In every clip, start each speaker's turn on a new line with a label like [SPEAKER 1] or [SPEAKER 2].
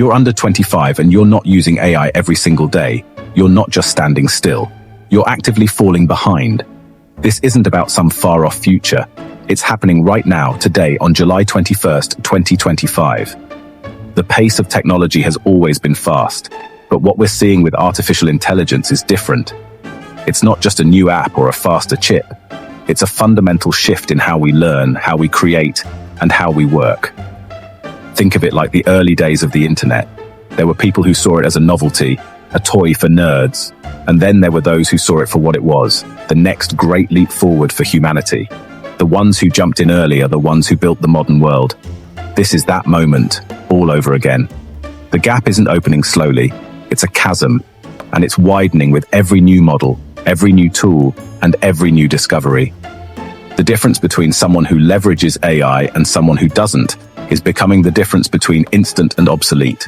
[SPEAKER 1] you're under 25 and you're not using AI every single day, you're not just standing still. You're actively falling behind. This isn't about some far-off future. It's happening right now, today, on July 21st, 2025. The pace of technology has always been fast, but what we're seeing with artificial intelligence is different. It's not just a new app or a faster chip. It's a fundamental shift in how we learn, how we create, and how we work. Think of it like the early days of the internet. There were people who saw it as a novelty, a toy for nerds, and then there were those who saw it for what it was, the next great leap forward for humanity. The ones who jumped in early are the ones who built the modern world. This is that moment, all over again. The gap isn't opening slowly, it's a chasm, and it's widening with every new model, every new tool, and every new discovery. The difference between someone who leverages AI and someone who doesn't is becoming the difference between instant and obsolete.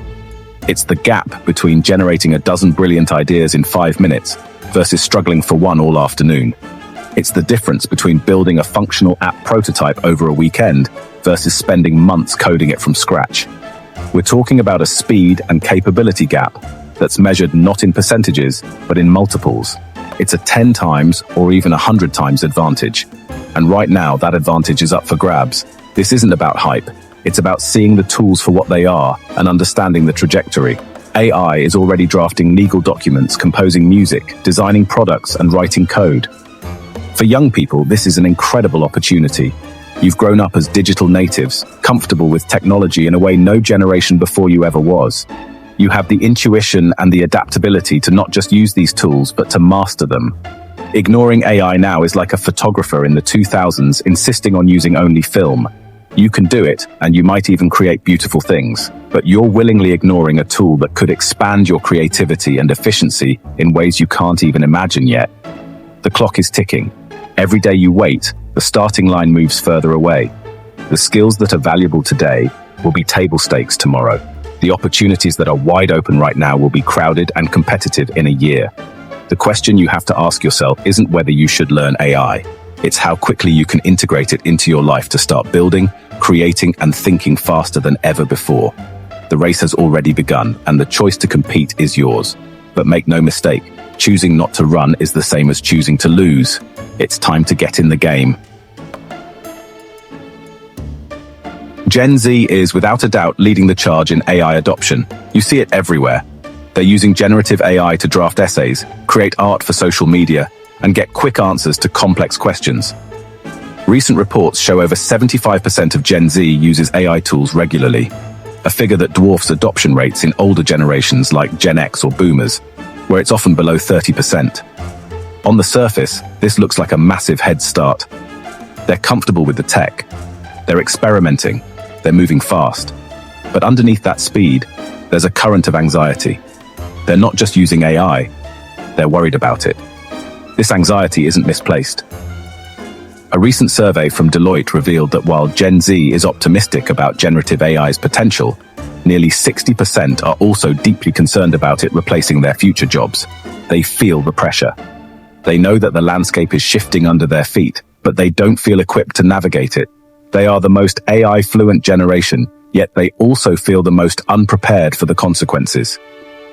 [SPEAKER 1] It's the gap between generating a dozen brilliant ideas in 5 minutes versus struggling for one all afternoon. It's the difference between building a functional app prototype over a weekend versus spending months coding it from scratch. We're talking about a speed and capability gap that's measured not in percentages, but in multiples. It's a 10 times or even 100 times advantage. And right now, that advantage is up for grabs. This isn't about hype. It's about seeing the tools for what they are and understanding the trajectory. AI is already drafting legal documents, composing music, designing products, and writing code. For young people, this is an incredible opportunity. You've grown up as digital natives, comfortable with technology in a way no generation before you ever was. You have the intuition and the adaptability to not just use these tools, but to master them. Ignoring AI now is like a photographer in the 2000s insisting on using only film. You can do it, and you might even create beautiful things, but you're willingly ignoring a tool that could expand your creativity and efficiency in ways you can't even imagine yet. The clock is ticking. Every day you wait, the starting line moves further away. The skills that are valuable today will be table stakes tomorrow. The opportunities that are wide open right now will be crowded and competitive in a year. The question you have to ask yourself isn't whether you should learn AI. It's how quickly you can integrate it into your life to start building, creating, and thinking faster than ever before. The race has already begun, and the choice to compete is yours. But make no mistake, choosing not to run is the same as choosing to lose. It's time to get in the game. Gen Z is, without a doubt, leading the charge in AI adoption. You see it everywhere. They're using generative AI to draft essays, create art for social media, and get quick answers to complex questions. Recent reports show over 75% of Gen Z uses AI tools regularly, a figure that dwarfs adoption rates in older generations like Gen X or Boomers, where it's often below 30%. On the surface, this looks like a massive head start. They're comfortable with the tech. They're experimenting. They're moving fast. But underneath that speed, there's a current of anxiety. They're not just using AI, they're worried about it. This anxiety isn't misplaced. A recent survey from Deloitte revealed that while Gen Z is optimistic about generative AI's potential, nearly 60% are also deeply concerned about it replacing their future jobs. They feel the pressure. They know that the landscape is shifting under their feet, but they don't feel equipped to navigate it. They are the most AI-fluent generation, yet they also feel the most unprepared for the consequences.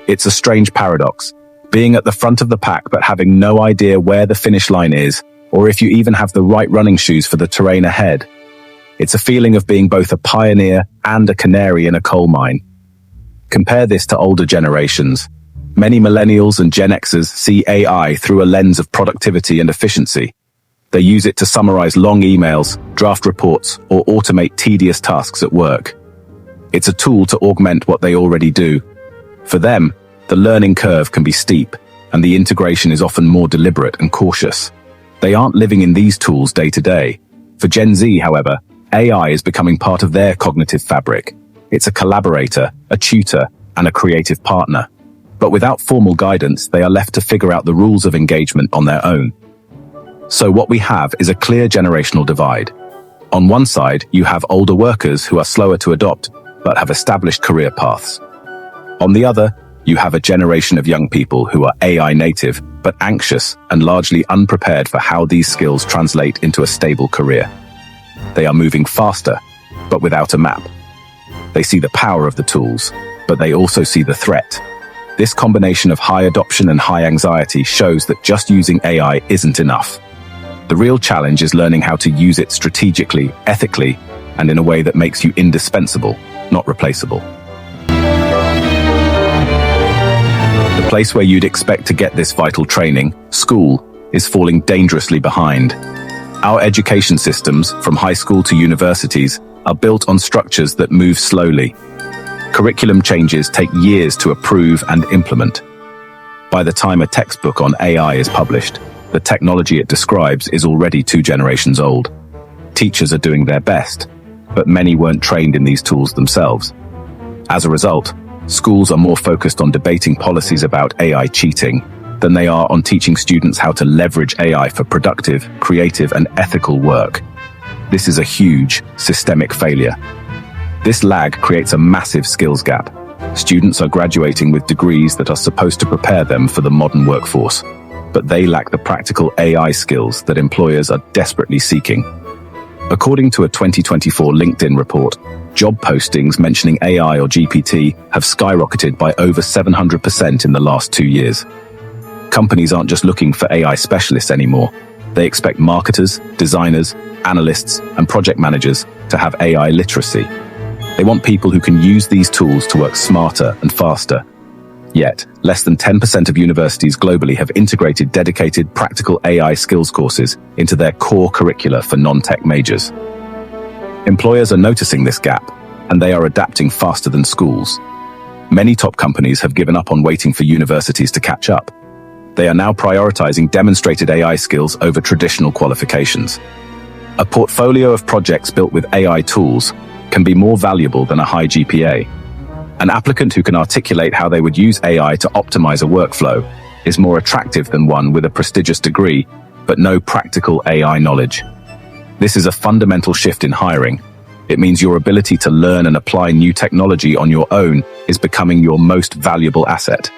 [SPEAKER 1] It's a strange paradox, being at the front of the pack but having no idea where the finish line is, or if you even have the right running shoes for the terrain ahead. It's a feeling of being both a pioneer and a canary in a coal mine. Compare this to older generations. Many millennials and Gen Xers see AI through a lens of productivity and efficiency. They use it to summarize long emails, draft reports, or automate tedious tasks at work. It's a tool to augment what they already do. For them, the learning curve can be steep, and the integration is often more deliberate and cautious. They aren't living in these tools day to day. For Gen Z, however, AI is becoming part of their cognitive fabric. It's a collaborator, a tutor, and a creative partner. But without formal guidance, they are left to figure out the rules of engagement on their own. So what we have is a clear generational divide. On one side, you have older workers who are slower to adopt, but have established career paths. On the other, you have a generation of young people who are AI native, but anxious and largely unprepared for how these skills translate into a stable career. They are moving faster, but without a map. They see the power of the tools, but they also see the threat. This combination of high adoption and high anxiety shows that just using AI isn't enough. The real challenge is learning how to use it strategically, ethically, and in a way that makes you indispensable, not replaceable. The place where you'd expect to get this vital training, school, is falling dangerously behind. Our education systems, from high school to universities, are built on structures that move slowly. Curriculum changes take years to approve and implement. By the time a textbook on AI is published, the technology it describes is already 2 generations old. Teachers are doing their best, but many weren't trained in these tools themselves. As a result, schools are more focused on debating policies about AI cheating than they are on teaching students how to leverage AI for productive, creative, and ethical work. This is a huge, systemic failure. This lag creates a massive skills gap. Students are graduating with degrees that are supposed to prepare them for the modern workforce, but they lack the practical AI skills that employers are desperately seeking. According to a 2024 LinkedIn report, job postings mentioning AI or GPT have skyrocketed by over 700% in the last 2 years. Companies aren't just looking for AI specialists anymore. They expect marketers, designers, analysts, and project managers to have AI literacy. They want people who can use these tools to work smarter and faster. Yet, less than 10% of universities globally have integrated dedicated practical AI skills courses into their core curricula for non-tech majors. Employers are noticing this gap, and they are adapting faster than schools. Many top companies have given up on waiting for universities to catch up. They are now prioritizing demonstrated AI skills over traditional qualifications. A portfolio of projects built with AI tools can be more valuable than a high GPA. An applicant who can articulate how they would use AI to optimize a workflow is more attractive than one with a prestigious degree, but no practical AI knowledge. This is a fundamental shift in hiring. It means your ability to learn and apply new technology on your own is becoming your most valuable asset.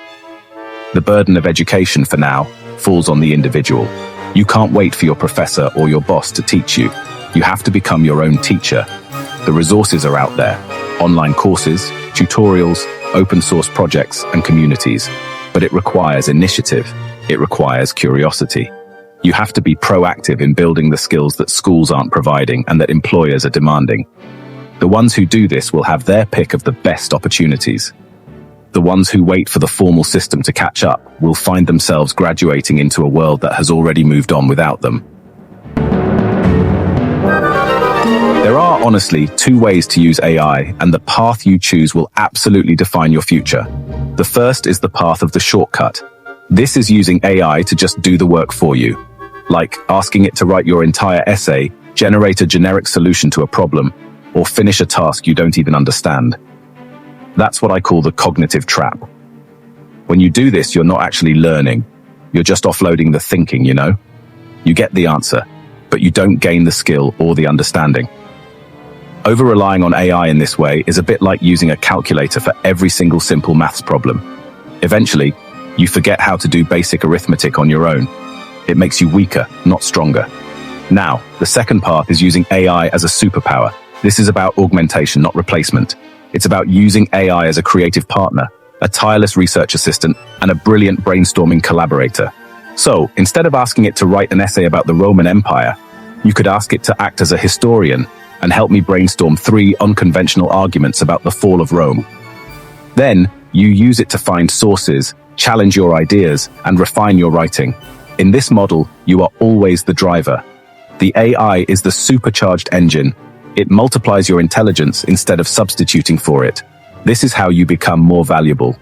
[SPEAKER 1] The burden of education for now falls on the individual. You can't wait for your professor or your boss to teach you. You have to become your own teacher. The resources are out there: online courses, tutorials, open source projects, and communities. But it requires initiative. It requires curiosity. You have to be proactive in building the skills that schools aren't providing and that employers are demanding. The ones who do this will have their pick of the best opportunities. The ones who wait for the formal system to catch up will find themselves graduating into a world that has already moved on without them. There are, honestly, 2 ways to use AI, and the path you choose will absolutely define your future. The first is the path of the shortcut. This is using AI to just do the work for you. Like asking it to write your entire essay, generate a generic solution to a problem, or finish a task you don't even understand. That's what I call the cognitive trap. When you do this, you're not actually learning. You're just offloading the thinking, you know? You get the answer, but you don't gain the skill or the understanding. Over-relying on AI in this way is a bit like using a calculator for every single simple maths problem. Eventually, you forget how to do basic arithmetic on your own. It makes you weaker, not stronger. Now, the second path is using AI as a superpower. This is about augmentation, not replacement. It's about using AI as a creative partner, a tireless research assistant, and a brilliant brainstorming collaborator. So, instead of asking it to write an essay about the Roman Empire, you could ask it to act as a historian and help me brainstorm 3 unconventional arguments about the fall of Rome. Then, you use it to find sources, challenge your ideas, and refine your writing. In this model, you are always the driver. The AI is the supercharged engine. It multiplies your intelligence instead of substituting for it. This is how you become more valuable.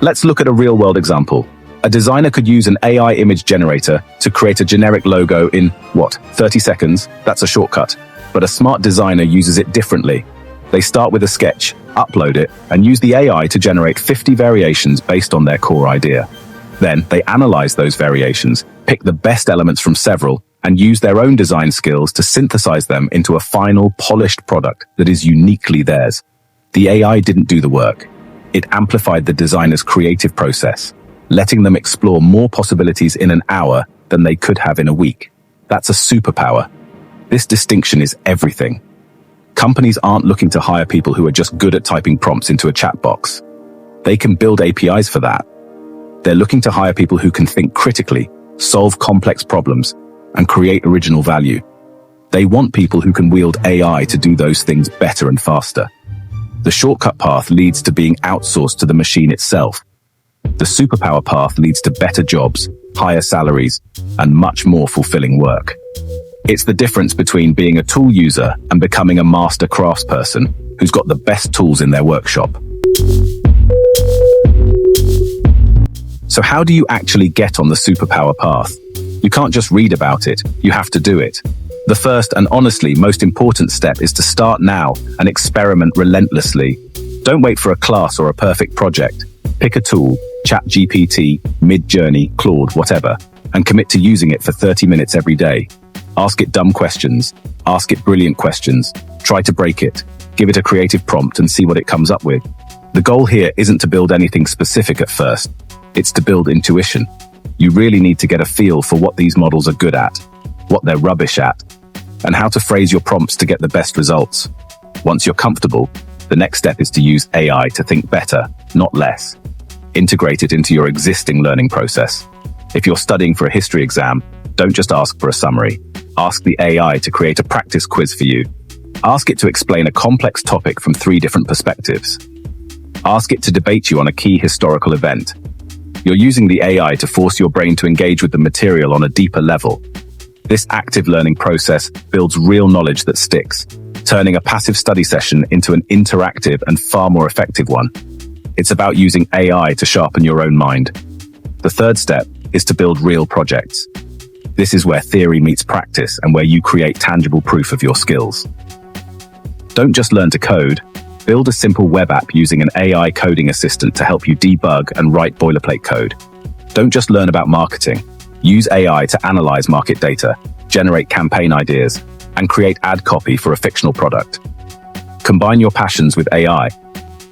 [SPEAKER 1] Let's look at a real-world example. A designer could use an AI image generator to create a generic logo in, 30 seconds? That's a shortcut. But a smart designer uses it differently. They start with a sketch, upload it, and use the AI to generate 50 variations based on their core idea. Then they analyze those variations, pick the best elements from several, and use their own design skills to synthesize them into a final, polished product that is uniquely theirs. The AI didn't do the work. It amplified the designer's creative process, letting them explore more possibilities in an hour than they could have in a week. That's a superpower. This distinction is everything. Companies aren't looking to hire people who are just good at typing prompts into a chat box. They can build APIs for that. They're looking to hire people who can think critically, solve complex problems, and create original value. They want people who can wield AI to do those things better and faster. The shortcut path leads to being outsourced to the machine itself. The superpower path leads to better jobs, higher salaries, and much more fulfilling work. It's the difference between being a tool user and becoming a master craftsperson who's got the best tools in their workshop. So how do you actually get on the superpower path? You can't just read about it, you have to do it. The first and honestly most important step is to start now and experiment relentlessly. Don't wait for a class or a perfect project. Pick a tool, ChatGPT, Midjourney, Claude, whatever, and commit to using it for 30 minutes every day. Ask it dumb questions, ask it brilliant questions, try to break it, give it a creative prompt and see what it comes up with. The goal here isn't to build anything specific at first, it's to build intuition. You really need to get a feel for what these models are good at, what they're rubbish at, and how to phrase your prompts to get the best results. Once you're comfortable, the next step is to use AI to think better, not less. Integrate it into your existing learning process. If you're studying for a history exam, don't just ask for a summary. Ask the AI to create a practice quiz for you. Ask it to explain a complex topic from 3 different perspectives. Ask it to debate you on a key historical event. You're using the AI to force your brain to engage with the material on a deeper level. This active learning process builds real knowledge that sticks, turning a passive study session into an interactive and far more effective one. It's about using AI to sharpen your own mind. The third step is to build real projects. This is where theory meets practice and where you create tangible proof of your skills. Don't just learn to code. Build a simple web app using an AI coding assistant to help you debug and write boilerplate code. Don't just learn about marketing. Use AI to analyze market data, generate campaign ideas, and create ad copy for a fictional product. Combine your passions with AI.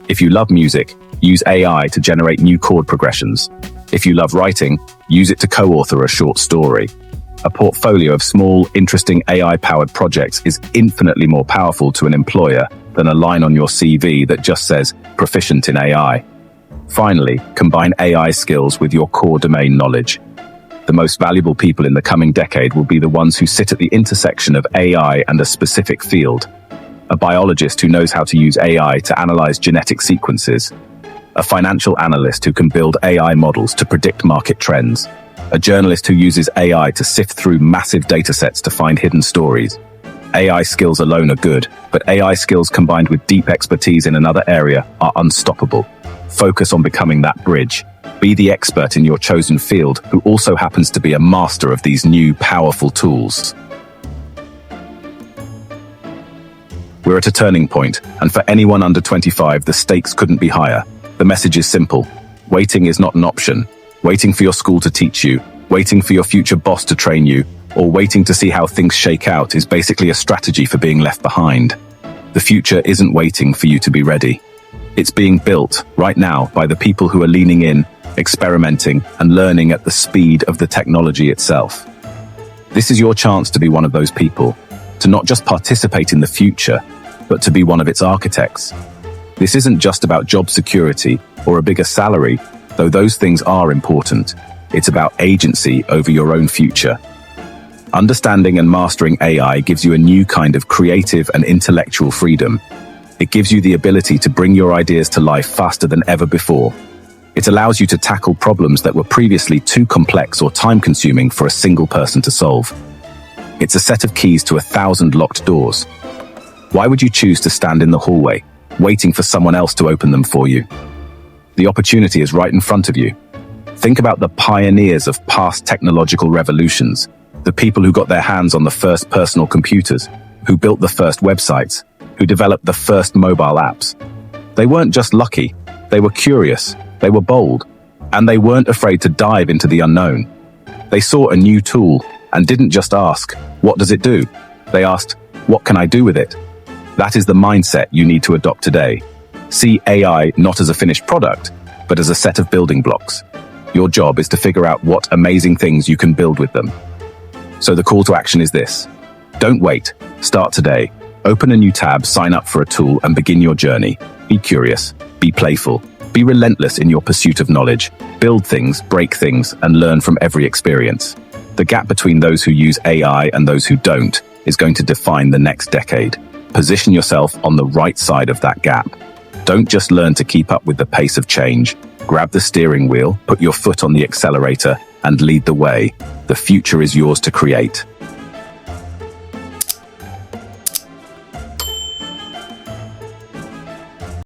[SPEAKER 1] If you love music, use AI to generate new chord progressions. If you love writing, use it to co-author a short story. A portfolio of small, interesting AI-powered projects is infinitely more powerful to an employer than a line on your CV that just says proficient in AI. Finally, combine AI skills with your core domain knowledge. The most valuable people in the coming decade will be the ones who sit at the intersection of AI and a specific field. A biologist who knows how to use AI to analyze genetic sequences. A financial analyst who can build AI models to predict market trends. A journalist who uses AI to sift through massive datasets to find hidden stories. AI skills alone are good, but AI skills combined with deep expertise in another area are unstoppable. Focus on becoming that bridge. Be the expert in your chosen field who also happens to be a master of these new, powerful tools. We're at a turning point, and for anyone under 25, the stakes couldn't be higher. The message is simple. Waiting is not an option. Waiting for your school to teach you, waiting for your future boss to train you, or waiting to see how things shake out is basically a strategy for being left behind. The future isn't waiting for you to be ready. It's being built right now by the people who are leaning in, experimenting, and learning at the speed of the technology itself. This is your chance to be one of those people, to not just participate in the future, but to be one of its architects. This isn't just about job security or a bigger salary, though those things are important. It's about agency over your own future. Understanding and mastering AI gives you a new kind of creative and intellectual freedom. It gives you the ability to bring your ideas to life faster than ever before. It allows you to tackle problems that were previously too complex or time-consuming for a single person to solve. It's a set of keys to 1,000 locked doors. Why would you choose to stand in the hallway, waiting for someone else to open them for you? The opportunity is right in front of you. Think about the pioneers of past technological revolutions, the people who got their hands on the first personal computers, who built the first websites, who developed the first mobile apps. They weren't just lucky, they were curious, they were bold, and they weren't afraid to dive into the unknown. They saw a new tool and didn't just ask, what does it do? They asked, what can I do with it? That is the mindset you need to adopt today. See AI not as a finished product, but as a set of building blocks. Your job is to figure out what amazing things you can build with them. So the call to action is this. Don't wait. Start today. Open a new tab, sign up for a tool, and begin your journey. Be curious, be playful, be relentless in your pursuit of knowledge. Build things, break things, and learn from every experience. The gap between those who use AI and those who don't is going to define the next decade. Position yourself on the right side of that gap. Don't just learn to keep up with the pace of change. Grab the steering wheel, put your foot on the accelerator, and lead the way. The future is yours to create.